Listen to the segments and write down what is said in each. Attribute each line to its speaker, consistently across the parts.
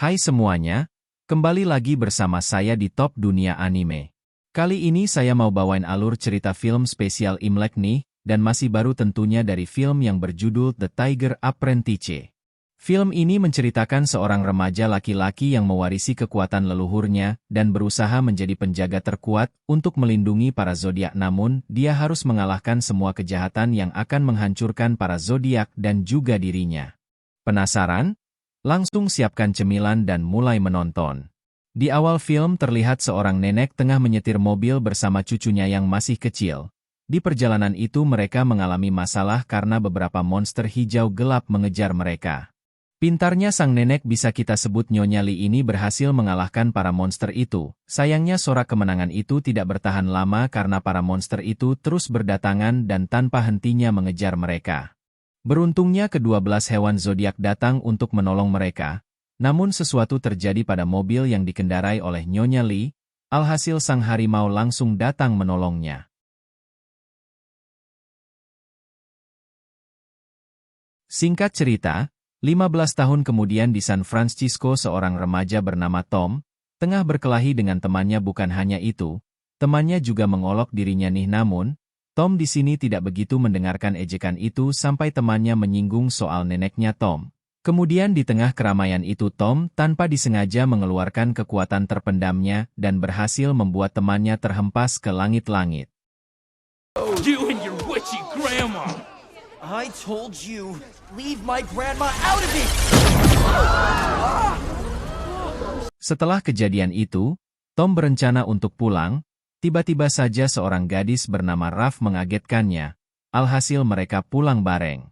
Speaker 1: Hai semuanya, kembali lagi bersama saya di Top Dunia Anime. Kali ini saya mau bawain alur cerita film spesial Imlek nih, dan masih baru tentunya dari film yang berjudul The Tiger Apprentice. Film ini menceritakan seorang remaja laki-laki yang mewarisi kekuatan leluhurnya dan berusaha menjadi penjaga terkuat untuk melindungi para zodiak, namun dia harus mengalahkan semua kejahatan yang akan menghancurkan para zodiak dan juga dirinya. Penasaran? Langsung siapkan cemilan dan mulai menonton. Di awal film terlihat seorang nenek tengah menyetir mobil bersama cucunya yang masih kecil. Di perjalanan itu mereka mengalami masalah karena beberapa monster hijau gelap mengejar mereka. Pintarnya sang nenek, bisa kita sebut Nyonya Lee, ini berhasil mengalahkan para monster itu. Sayangnya sorak kemenangan itu tidak bertahan lama karena para monster itu terus berdatangan dan tanpa hentinya mengejar mereka. Beruntungnya ke-12 hewan zodiak datang untuk menolong mereka, namun sesuatu terjadi pada mobil yang dikendarai oleh Nyonya Lee, alhasil sang harimau langsung datang menolongnya. Singkat cerita, 15 tahun kemudian di San Francisco seorang remaja bernama Tom, tengah berkelahi dengan temannya. Bukan hanya itu, temannya juga mengolok dirinya nih, namun Tom di sini tidak begitu mendengarkan ejekan itu sampai temannya menyinggung soal neneknya Tom. Kemudian di tengah keramaian itu Tom tanpa disengaja mengeluarkan kekuatan terpendamnya dan berhasil membuat temannya terhempas ke langit-langit.
Speaker 2: You and your witchy grandma!
Speaker 3: I told you, leave my grandma out of it!
Speaker 1: Setelah kejadian itu, Tom berencana untuk pulang. Tiba-tiba saja seorang gadis bernama Raph mengagetkannya, alhasil mereka pulang bareng.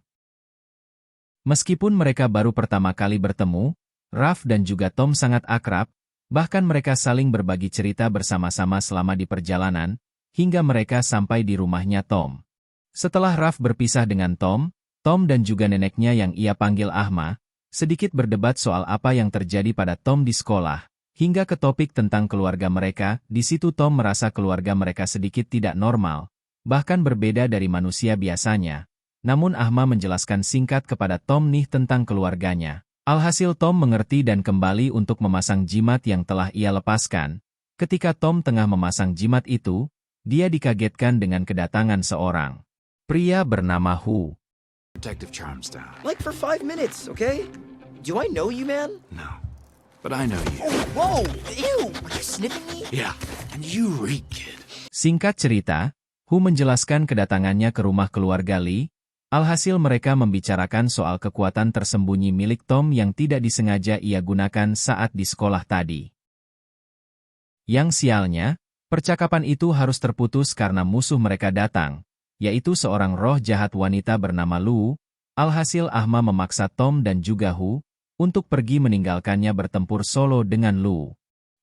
Speaker 1: Meskipun mereka baru pertama kali bertemu, Raph dan juga Tom sangat akrab, bahkan mereka saling berbagi cerita bersama-sama selama di perjalanan, hingga mereka sampai di rumahnya Tom. Setelah Raph berpisah dengan Tom dan juga neneknya yang ia panggil Ahma, sedikit berdebat soal apa yang terjadi pada Tom di sekolah. Hingga ke topik tentang keluarga mereka. Di situ Tom merasa keluarga mereka sedikit tidak normal, bahkan berbeda dari manusia biasanya. Namun Ahma menjelaskan singkat kepada Tom nih tentang keluarganya. Alhasil Tom mengerti dan kembali untuk memasang jimat yang telah ia lepaskan. Ketika Tom tengah memasang jimat itu, dia dikagetkan dengan kedatangan seorang pria bernama Hu.
Speaker 4: Protective charms down.
Speaker 3: Like for 5 minutes, okay? Do I know you, man?
Speaker 4: No. But I know you.
Speaker 3: Oh, whoa! Ew! Are you sniffing me?
Speaker 4: Yeah, and you reek, kid.
Speaker 1: Singkat cerita, Hu menjelaskan kedatangannya ke rumah keluarga Lee. Alhasil mereka membicarakan soal kekuatan tersembunyi milik Tom yang tidak disengaja ia gunakan saat di sekolah tadi. Yang sialnya, percakapan itu harus terputus karena musuh mereka datang, yaitu seorang roh jahat wanita bernama Lu. Alhasil Ahma memaksa Tom dan juga Hu untuk pergi meninggalkannya bertempur solo dengan Lu.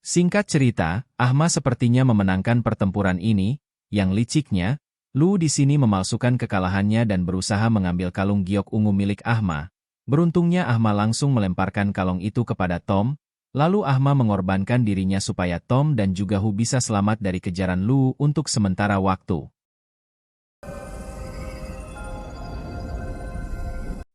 Speaker 1: Singkat cerita, Ahma sepertinya memenangkan pertempuran ini. Yang liciknya, Lu di sini memalsukan kekalahannya dan berusaha mengambil kalung giok ungu milik Ahma. Beruntungnya Ahma langsung melemparkan kalung itu kepada Tom, lalu Ahma mengorbankan dirinya supaya Tom dan juga Hu bisa selamat dari kejaran Lu untuk sementara waktu.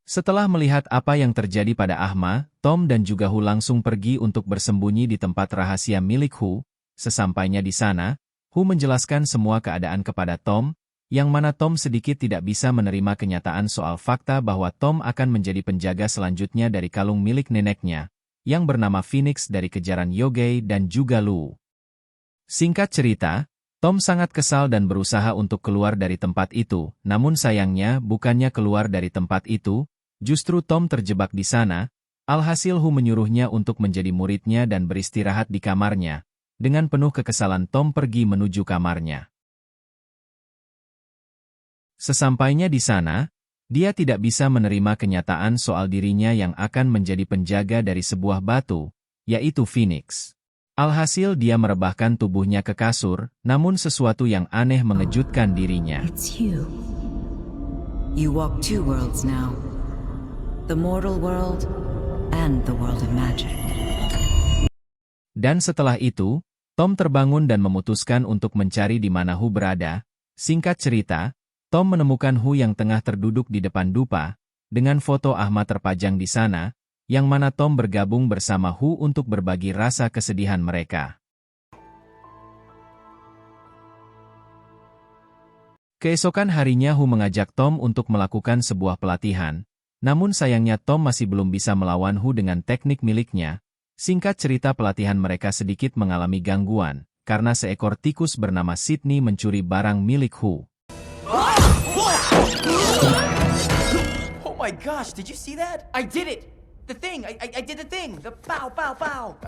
Speaker 1: Setelah melihat apa yang terjadi pada Ahma, Tom dan juga Hu langsung pergi untuk bersembunyi di tempat rahasia milik Hu. Sesampainya di sana, Hu menjelaskan semua keadaan kepada Tom, yang mana Tom sedikit tidak bisa menerima kenyataan soal fakta bahwa Tom akan menjadi penjaga selanjutnya dari kalung milik neneknya, yang bernama Phoenix dari kejaran Yogei dan juga Lu. Singkat cerita, Tom sangat kesal dan berusaha untuk keluar dari tempat itu, namun sayangnya bukannya keluar dari tempat itu, justru Tom terjebak di sana. Alhasil Hu menyuruhnya untuk menjadi muridnya dan beristirahat di kamarnya. Dengan penuh kekesalan Tom pergi menuju kamarnya. Sesampainya di sana, dia tidak bisa menerima kenyataan soal dirinya yang akan menjadi penjaga dari sebuah batu, yaitu Phoenix. Alhasil dia merebahkan tubuhnya ke kasur, namun sesuatu yang aneh mengejutkan dirinya.
Speaker 5: It's you. You walk 2 worlds now. The mortal world and the world of magic.
Speaker 1: Dan setelah itu, Tom terbangun dan memutuskan untuk mencari di mana Hu berada. Singkat cerita, Tom menemukan Hu yang tengah terduduk di depan dupa, dengan foto Ahma terpajang di sana. yang mana Tom bergabung bersama Hu untuk berbagi rasa kesedihan mereka. Keesokan harinya Hu mengajak Tom untuk melakukan sebuah pelatihan, namun sayangnya Tom masih belum bisa melawan Hu dengan teknik miliknya. Singkat cerita pelatihan mereka sedikit mengalami gangguan, karena seekor tikus bernama Sydney mencuri barang milik Hu.
Speaker 3: Oh my gosh, did you see that? I did it! The thing! I did the thing! The pow, pow, pow!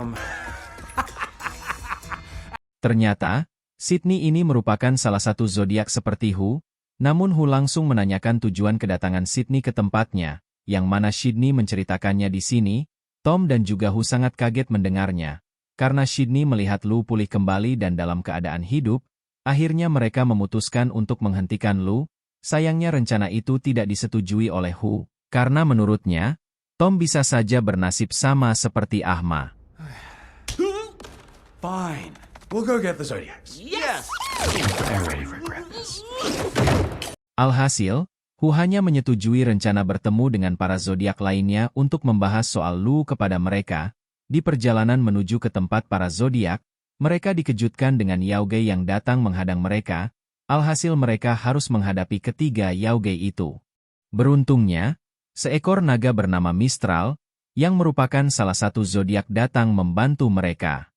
Speaker 1: Ternyata, Sydney ini merupakan salah satu zodiak seperti Hu, namun Hu langsung menanyakan tujuan kedatangan Sydney ke tempatnya, yang mana Sydney menceritakannya di sini. Tom dan juga Hu sangat kaget mendengarnya, karena Sydney melihat Lu pulih kembali dan dalam keadaan hidup, akhirnya mereka memutuskan untuk menghentikan Lu. Sayangnya rencana itu tidak disetujui oleh Hu, karena menurutnya, Tom bisa saja bernasib sama seperti Ahma.
Speaker 4: Fine. We'll go get the Zodiacs.
Speaker 3: Yes!
Speaker 4: I already regret this.
Speaker 1: Alhasil, Hu hanya menyetujui rencana bertemu dengan para zodiak lainnya untuk membahas soal Lu kepada mereka. Di perjalanan menuju ke tempat para zodiak, mereka dikejutkan dengan Yaoge yang datang menghadang mereka. Alhasil mereka harus menghadapi ketiga Yaoge itu. Beruntungnya, seekor naga bernama Mistral, yang merupakan salah satu zodiak datang membantu mereka.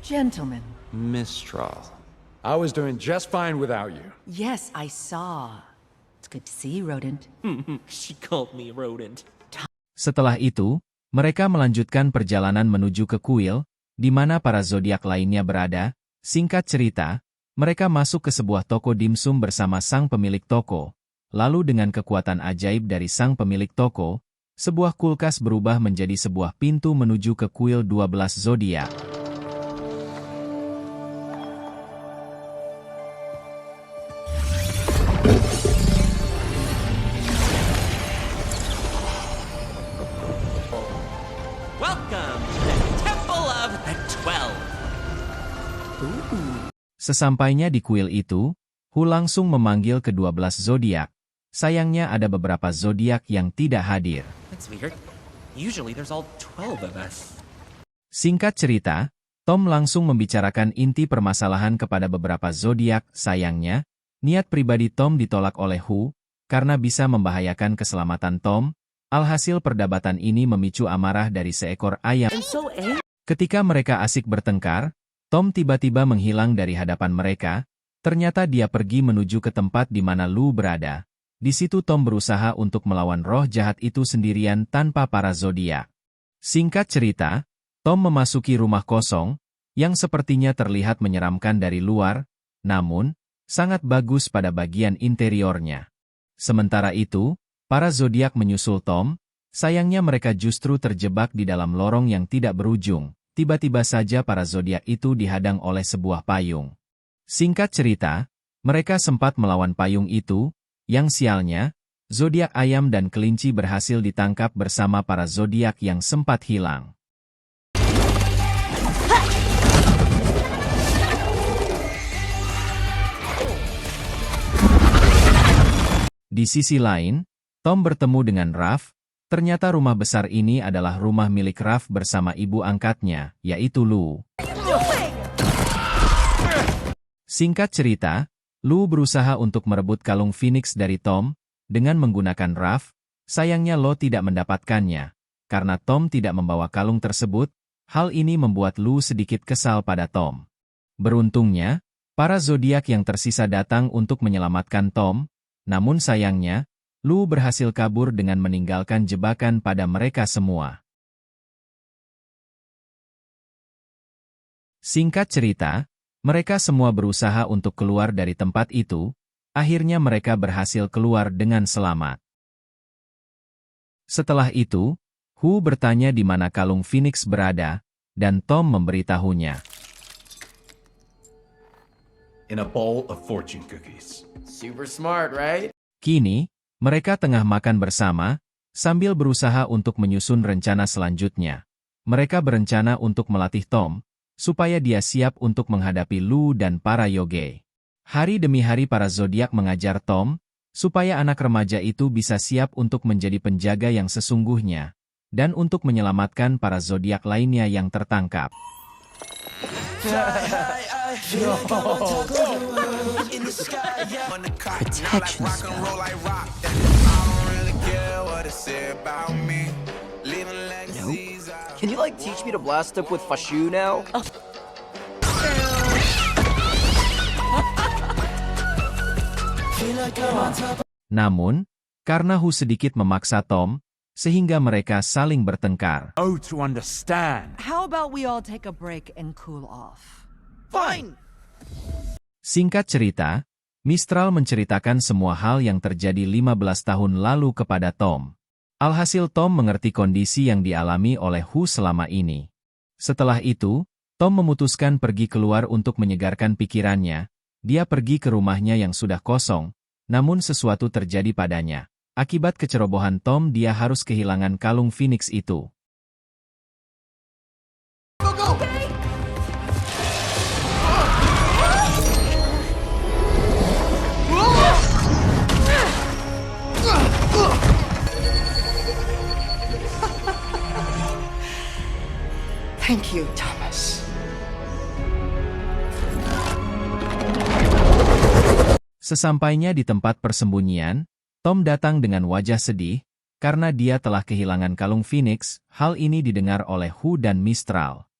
Speaker 6: Gentlemen,
Speaker 4: Mistral. I was doing just fine without you.
Speaker 6: yes, I saw. It's good to see you, Rodent.
Speaker 3: She called me rodent.
Speaker 1: Setelah itu, mereka melanjutkan perjalanan menuju ke kuil, di mana para zodiak lainnya berada. Singkat cerita, mereka masuk ke sebuah toko dimsum bersama sang pemilik toko. Lalu dengan kekuatan ajaib dari sang pemilik toko, sebuah kulkas berubah menjadi sebuah pintu menuju ke kuil 12 zodiak.
Speaker 3: Welcome to the Temple of the 12.
Speaker 1: Sesampainya di kuil itu, Hu langsung memanggil ke-12 zodiak. Sayangnya ada beberapa zodiak yang tidak hadir.
Speaker 3: That's weird. Usually there's all 12 of us.
Speaker 1: Singkat cerita, Tom langsung membicarakan inti permasalahan kepada beberapa zodiak. Sayangnya, niat pribadi Tom ditolak oleh Hu, karena bisa membahayakan keselamatan Tom. Alhasil perdebatan ini memicu amarah dari seekor ayam. Ketika mereka asik bertengkar, Tom tiba-tiba menghilang dari hadapan mereka. Ternyata dia pergi menuju ke tempat di mana Lu berada. Di situ Tom berusaha untuk melawan roh jahat itu sendirian tanpa para zodiak. Singkat cerita, Tom memasuki rumah kosong, yang sepertinya terlihat menyeramkan dari luar, namun, sangat bagus pada bagian interiornya. Sementara itu, para zodiak menyusul Tom. Sayangnya mereka justru terjebak di dalam lorong yang tidak berujung. Tiba-tiba saja para zodiak itu dihadang oleh sebuah payung. Singkat cerita, mereka sempat melawan payung itu. Yang sialnya, zodiak ayam dan kelinci berhasil ditangkap bersama para zodiak yang sempat hilang. Di sisi lain, Tom bertemu dengan Raph. Ternyata rumah besar ini adalah rumah milik Raph bersama ibu angkatnya, yaitu Lu. Singkat cerita, Lu berusaha untuk merebut kalung Phoenix dari Tom, dengan menggunakan Raph. Sayangnya Lo tidak mendapatkannya, karena Tom tidak membawa kalung tersebut. Hal ini membuat Lu sedikit kesal pada Tom. Beruntungnya, para zodiak yang tersisa datang untuk menyelamatkan Tom, namun sayangnya, Lu berhasil kabur dengan meninggalkan jebakan pada mereka semua. Singkat cerita, mereka semua berusaha untuk keluar dari tempat itu. Akhirnya mereka berhasil keluar dengan selamat. Setelah itu, Hu bertanya di mana kalung Phoenix berada, dan Tom memberitahunya.
Speaker 4: In a bowl of fortune cookies.
Speaker 3: Super smart, right?
Speaker 1: Kini, mereka tengah makan bersama, sambil berusaha untuk menyusun rencana selanjutnya. Mereka berencana untuk melatih Tom, supaya dia siap untuk menghadapi Lu dan para Yaoge. Hari demi hari para zodiak mengajar Tom, supaya anak remaja itu bisa siap untuk menjadi penjaga yang sesungguhnya. dan untuk menyelamatkan para zodiak lainnya yang tertangkap.
Speaker 6: Protection spell.
Speaker 3: Can you like teach me to blast up with Fashu now?
Speaker 1: Namun, karena Hu sedikit memaksa Tom, sehingga mereka saling bertengkar.
Speaker 2: Oh, to understand.
Speaker 6: How about we all take a break and cool off?
Speaker 3: Fine.
Speaker 1: Singkat cerita, Mistral menceritakan semua hal yang terjadi 15 tahun lalu kepada Tom. Alhasil Tom mengerti kondisi yang dialami oleh Hu selama ini. Setelah itu, Tom memutuskan pergi keluar untuk menyegarkan pikirannya. Dia pergi ke rumahnya yang sudah kosong, namun sesuatu terjadi padanya. Akibat kecerobohan Tom, dia harus kehilangan kalung Phoenix itu.
Speaker 3: Thank you, Thomas.
Speaker 1: Sesampainya di tempat persembunyian, Tom datang dengan wajah sedih, karena dia telah kehilangan kalung Phoenix. Hal ini didengar oleh Hu dan Mistral.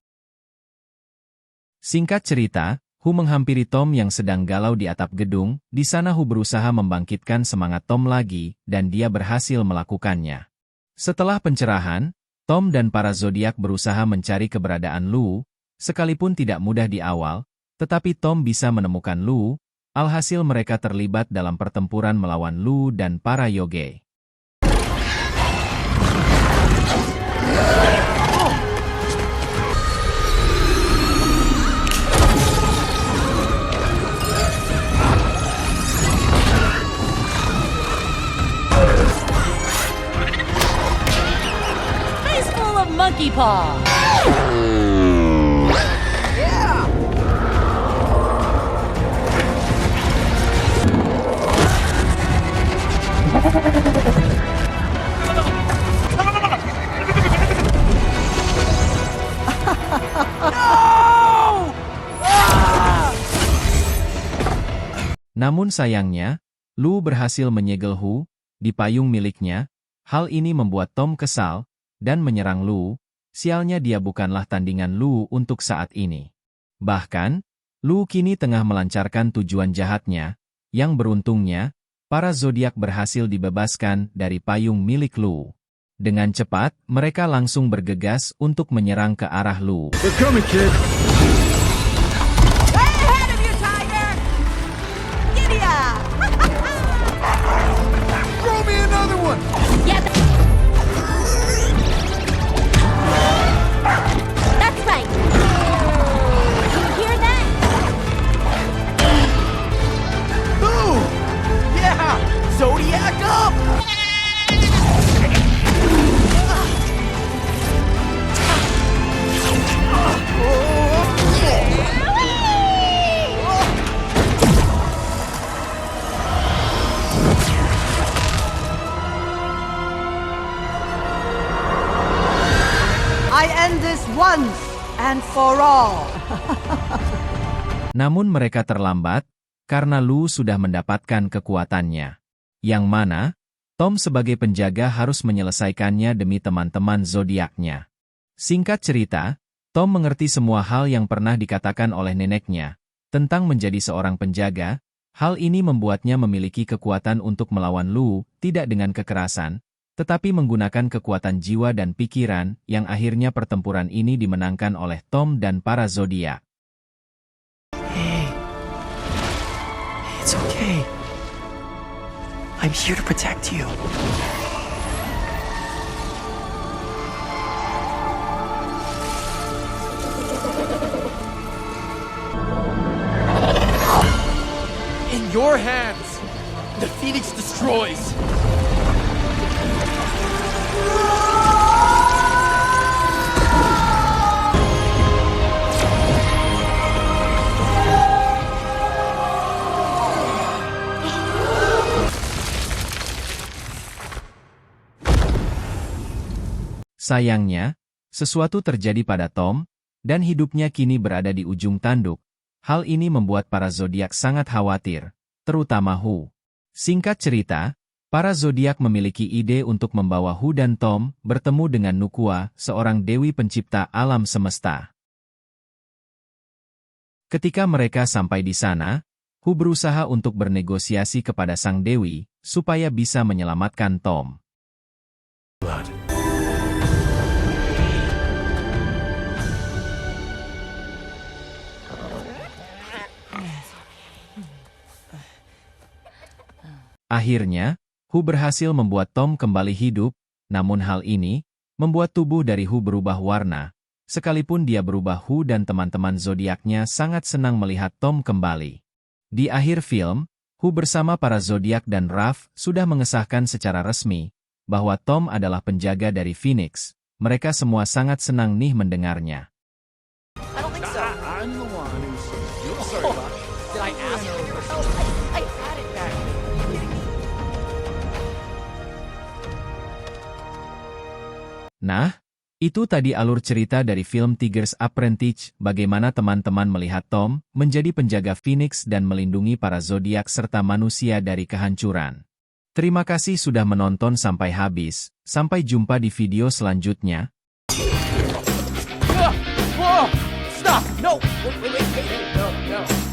Speaker 1: Singkat cerita, Hu menghampiri Tom yang sedang galau di atap gedung. Di sana Hu berusaha membangkitkan semangat Tom lagi, dan dia berhasil melakukannya. Setelah pencerahan, Tom dan para zodiak berusaha mencari keberadaan Lu, sekalipun tidak mudah di awal, tetapi Tom bisa menemukan Lu. Alhasil mereka terlibat dalam pertempuran melawan Lu dan para Yoge.
Speaker 6: Face full of monkey paw.
Speaker 1: Namun sayangnya, Lu berhasil menyegel Hu di payung miliknya. Hal ini membuat Tom kesal dan menyerang Lu. Sialnya dia bukanlah tandingan Lu untuk saat ini. Bahkan, Lu kini tengah melancarkan tujuan jahatnya. Yang beruntungnya, para zodiak berhasil dibebaskan dari payung milik Lu. Dengan cepat, mereka langsung bergegas untuk menyerang ke arah Lu.
Speaker 4: We're coming, kid.
Speaker 2: Throw me another one!
Speaker 7: That's right. You hear that?
Speaker 3: Boom! Yeah! Zodiac up!
Speaker 6: I end this once and for all.
Speaker 1: Namun mereka terlambat, karena Lu sudah mendapatkan kekuatannya. Yang mana, Tom sebagai penjaga harus menyelesaikannya demi teman-teman zodiaknya. Singkat cerita, Tom mengerti semua hal yang pernah dikatakan oleh neneknya tentang menjadi seorang penjaga. Hal ini membuatnya memiliki kekuatan untuk melawan Lu, tidak dengan kekerasan, tetapi menggunakan kekuatan jiwa dan pikiran, yang akhirnya pertempuran ini dimenangkan oleh Tom dan para zodiak.
Speaker 3: Hey. It's okay. I'm here to protect you.
Speaker 2: In your hands, the Phoenix destroys.
Speaker 1: Sayangnya, sesuatu terjadi pada Tom, dan hidupnya kini berada di ujung tanduk. Hal ini membuat para zodiak sangat khawatir, terutama Hu. Singkat cerita, para zodiak memiliki ide untuk membawa Hu dan Tom bertemu dengan Nukua, seorang dewi pencipta alam semesta. Ketika mereka sampai di sana, Hu berusaha untuk bernegosiasi kepada sang dewi, supaya bisa menyelamatkan Tom. Akhirnya, Hu berhasil membuat Tom kembali hidup, namun hal ini membuat tubuh dari Hu berubah warna. Sekalipun dia berubah, Hu dan teman-teman zodiaknya sangat senang melihat Tom kembali. Di akhir film, Hu bersama para zodiak dan Raph sudah mengesahkan secara resmi bahwa Tom adalah penjaga dari Phoenix. Mereka semua sangat senang nih mendengarnya.
Speaker 3: I don't think so.
Speaker 4: I'm the one who said you're sorry about it.
Speaker 3: Did I ask you? Oh, I had it back.
Speaker 1: Nah, itu tadi alur cerita dari film Tiger's Apprentice, bagaimana teman-teman melihat Tom menjadi penjaga Phoenix dan melindungi para zodiak serta manusia dari kehancuran. Terima kasih sudah menonton sampai habis. Sampai jumpa di video selanjutnya.
Speaker 3: Whoa! Stop! No! Wait, no.